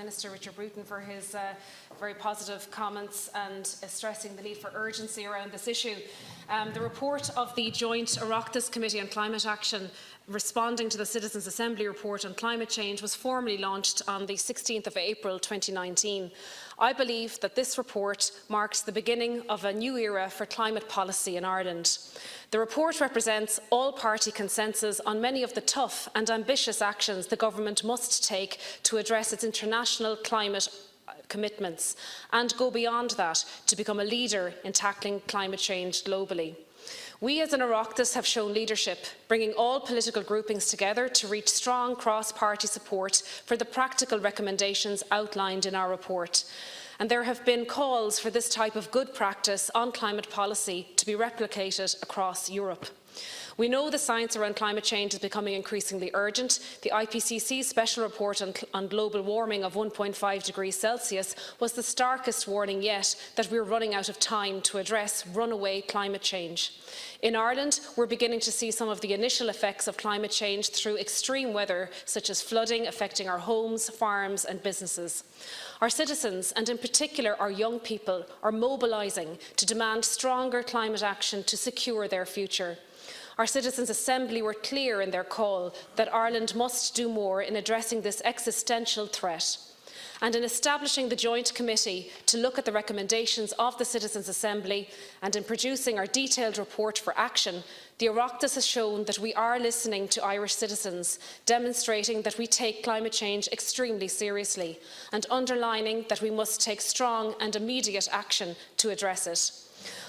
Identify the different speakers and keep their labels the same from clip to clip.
Speaker 1: Minister Richard Bruton for his very positive comments and stressing the need for urgency around this issue. The report of the joint Oireachtas Committee on Climate Action responding to the Citizens' Assembly report on climate change was formally launched on the 16th of April 2019. I believe that this report marks the beginning of a new era for climate policy in Ireland. The report represents all-party consensus on many of the tough and ambitious actions the government must take to address its international climate commitments and go beyond that to become a leader in tackling climate change globally. We as an Oireachtas have shown leadership, bringing all political groupings together to reach strong cross-party support for the practical recommendations outlined in our report. And there have been calls for this type of good practice on climate policy to be replicated across Europe. We know the science around climate change is becoming increasingly urgent. The IPCC special report on global warming of 1.5 degrees Celsius was the starkest warning yet that we're running out of time to address runaway climate change. In Ireland, we're beginning to see some of the initial effects of climate change through extreme weather, such as flooding affecting our homes, farms and businesses. Our citizens, and in particular our young people, are mobilising to demand stronger climate action to secure their future. Our Citizens' Assembly were clear in their call that Ireland must do more in addressing this existential threat. And in establishing the joint committee to look at the recommendations of the Citizens' Assembly and in producing our detailed report for action, the Oireachtas has shown that we are listening to Irish citizens, demonstrating that we take climate change extremely seriously and underlining that we must take strong and immediate action to address it.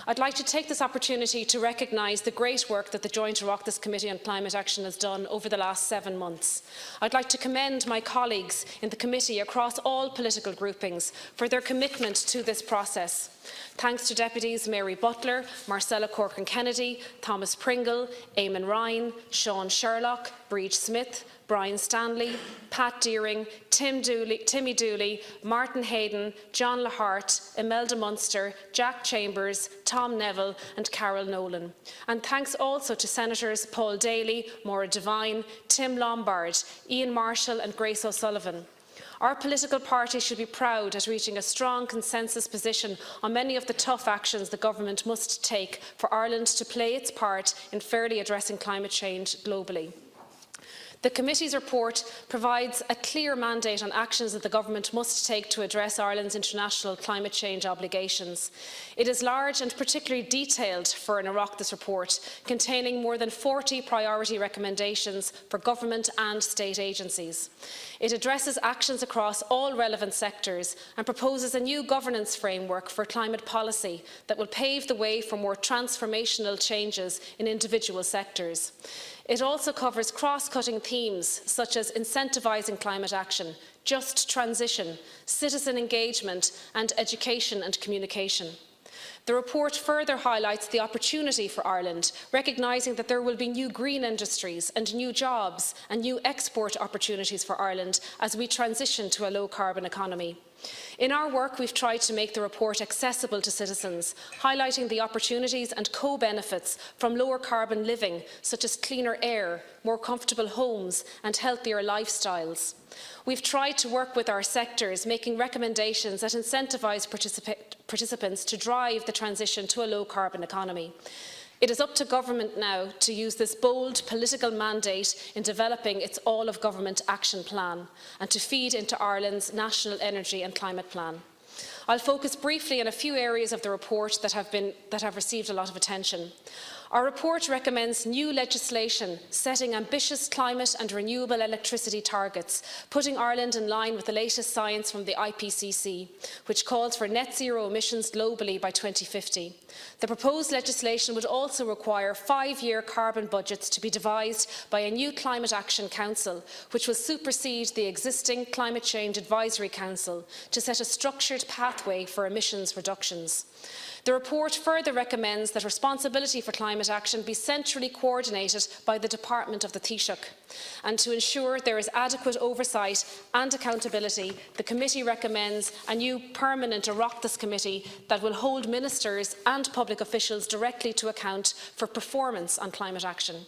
Speaker 1: I'd like to take this opportunity to recognise the great work that the Joint Oireachtas Committee on Climate Action has done over the last 7 months. I'd like to commend my colleagues in the committee across all political groupings for their commitment to this process. Thanks to Deputies Mary Butler, Marcella Corcoran-Kennedy, Thomas Pringle, Eamon Ryan, Sean Sherlock, Breach Smith, Brian Stanley, Pat Deering, Timmy Dooley, Martin Hayden, John Lahart, Imelda Munster, Jack Chambers, Tom Neville and Carol Nolan. And thanks also to Senators Paul Daly, Maura Devine, Tim Lombard, Ian Marshall and Grace O'Sullivan. Our political party should be proud at reaching a strong consensus position on many of the tough actions the government must take for Ireland to play its part in fairly addressing climate change globally. The committee's report provides a clear mandate on actions that the government must take to address Ireland's international climate change obligations. It is large and particularly detailed for an Oireachtas report, containing more than 40 priority recommendations for government and state agencies. It addresses actions across all relevant sectors and proposes a new governance framework for climate policy that will pave the way for more transformational changes in individual sectors. It also covers cross-cutting themes such as incentivising climate action, just transition, citizen engagement and education and communication. The report further highlights the opportunity for Ireland, recognising that there will be new green industries and new jobs and new export opportunities for Ireland as we transition to a low-carbon economy. In our work, we've tried to make the report accessible to citizens, highlighting the opportunities and co-benefits from lower carbon living, such as cleaner air, more comfortable homes and healthier lifestyles. We've tried to work with our sectors, making recommendations that incentivise participants to drive the transition to a low-carbon economy. It is up to government now to use this bold political mandate in developing its all-of-government action plan and to feed into Ireland's national energy and climate plan. I'll focus briefly on a few areas of the report that have received a lot of attention. Our report recommends new legislation setting ambitious climate and renewable electricity targets, putting Ireland in line with the latest science from the IPCC, which calls for net zero emissions globally by 2050. The proposed legislation would also require 5-year carbon budgets to be devised by a new Climate Action Council, which will supersede the existing Climate Change Advisory Council to set a structured pathway for emissions reductions. The report further recommends that responsibility for climate action be centrally coordinated by the Department of the Taoiseach. And to ensure there is adequate oversight and accountability, the committee recommends a new permanent Oireachtas committee that will hold ministers and public officials directly to account for performance on climate action.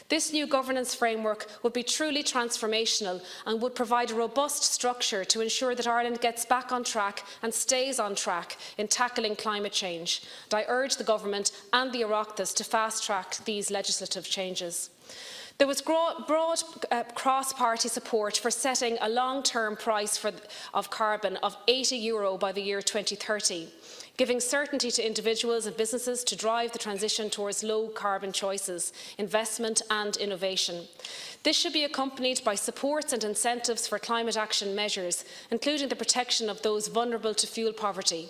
Speaker 1: This new governance framework would be truly transformational and would provide a robust structure to ensure that Ireland gets back on track and stays on track in tackling climate change. And I urge the Government and the Oireachtas to fast-track these legislative changes. There was broad cross-party support for setting a long-term price of carbon of €80 by the year 2030, giving certainty to individuals and businesses to drive the transition towards low-carbon choices, investment and innovation. This should be accompanied by supports and incentives for climate action measures, including the protection of those vulnerable to fuel poverty.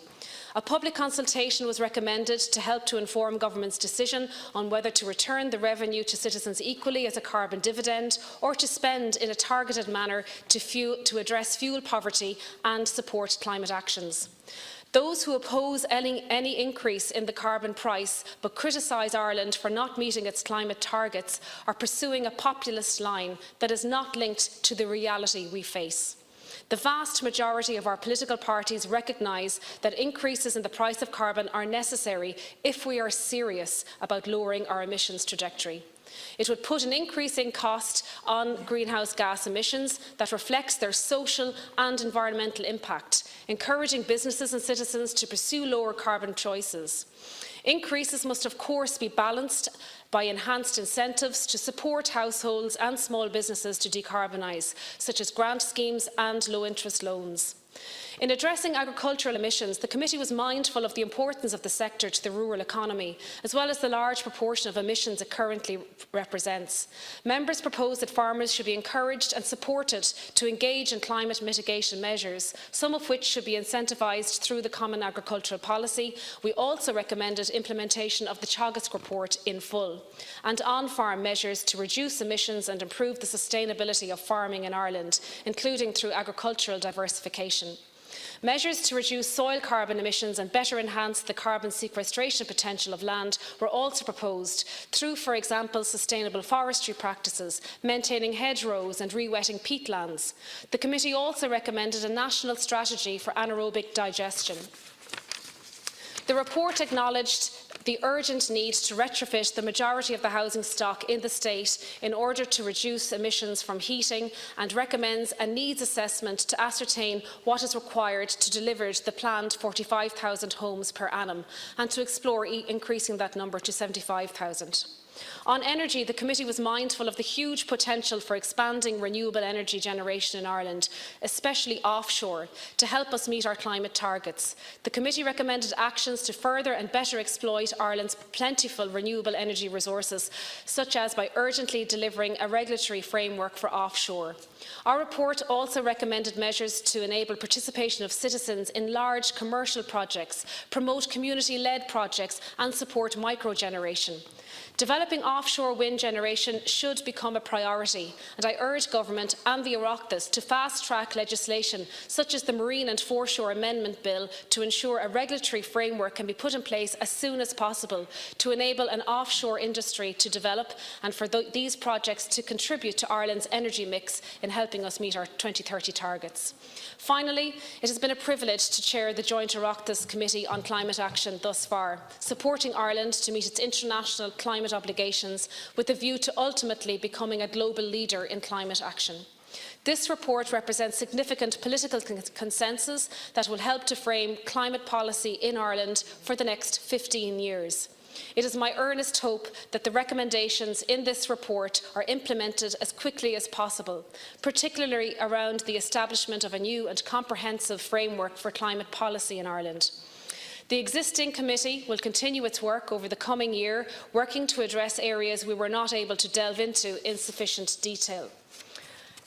Speaker 1: A public consultation was recommended to help to inform government's decision on whether to return the revenue to citizens equally as a carbon dividend or to spend in a targeted manner to address fuel poverty and support climate actions. Those who oppose any increase in the carbon price but criticise Ireland for not meeting its climate targets are pursuing a populist line that is not linked to the reality we face. The vast majority of our political parties recognise that increases in the price of carbon are necessary if we are serious about lowering our emissions trajectory. It would put an increasing cost on greenhouse gas emissions that reflects their social and environmental impact, encouraging businesses and citizens to pursue lower carbon choices. Increases must of course be balanced by enhanced incentives to support households and small businesses to decarbonise, such as grant schemes and low-interest loans. In addressing agricultural emissions, the committee was mindful of the importance of the sector to the rural economy, as well as the large proportion of emissions it currently represents. Members proposed that farmers should be encouraged and supported to engage in climate mitigation measures, some of which should be incentivised through the Common Agricultural Policy. We also recommended implementation of the Teagasc report in full, and on-farm measures to reduce emissions and improve the sustainability of farming in Ireland, including through agricultural diversification. Measures to reduce soil carbon emissions and better enhance the carbon sequestration potential of land were also proposed through, for example, sustainable forestry practices, maintaining hedgerows and re-wetting peatlands. The committee also recommended a national strategy for anaerobic digestion. The report acknowledged the urgent need to retrofit the majority of the housing stock in the state in order to reduce emissions from heating, and recommends a needs assessment to ascertain what is required to deliver the planned 45,000 homes per annum and to explore increasing that number to 75,000. On energy, the committee was mindful of the huge potential for expanding renewable energy generation in Ireland, especially offshore, to help us meet our climate targets. The committee recommended actions to further and better exploit Ireland's plentiful renewable energy resources, such as by urgently delivering a regulatory framework for offshore. Our report also recommended measures to enable participation of citizens in large commercial projects, promote community-led projects and support microgeneration. Developing offshore wind generation should become a priority, and I urge Government and the Oireachtas to fast-track legislation such as the Marine and Foreshore Amendment Bill to ensure a regulatory framework can be put in place as soon as possible to enable an offshore industry to develop and for these projects to contribute to Ireland's energy mix in helping us meet our 2030 targets. Finally, it has been a privilege to chair the Joint Oireachtas Committee on Climate Action thus far, supporting Ireland to meet its international climate obligations with a view to ultimately becoming a global leader in climate action. This report represents significant political consensus that will help to frame climate policy in Ireland for the next 15 years. It is my earnest hope that the recommendations in this report are implemented as quickly as possible, particularly around the establishment of a new and comprehensive framework for climate policy in Ireland. The existing committee will continue its work over the coming year, working to address areas we were not able to delve into in sufficient detail.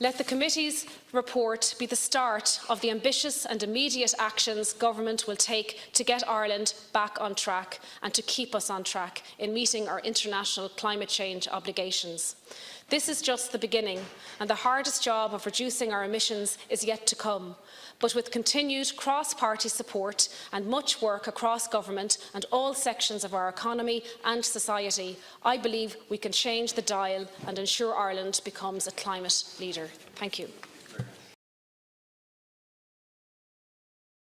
Speaker 1: Let the committee's report be the start of the ambitious and immediate actions government will take to get Ireland back on track and to keep us on track in meeting our international climate change obligations. This is just the beginning, and the hardest job of reducing our emissions is yet to come. But with continued cross-party support and much work across government and all sections of our economy and society, I believe we can change the dial and ensure Ireland becomes a climate leader. Thank you.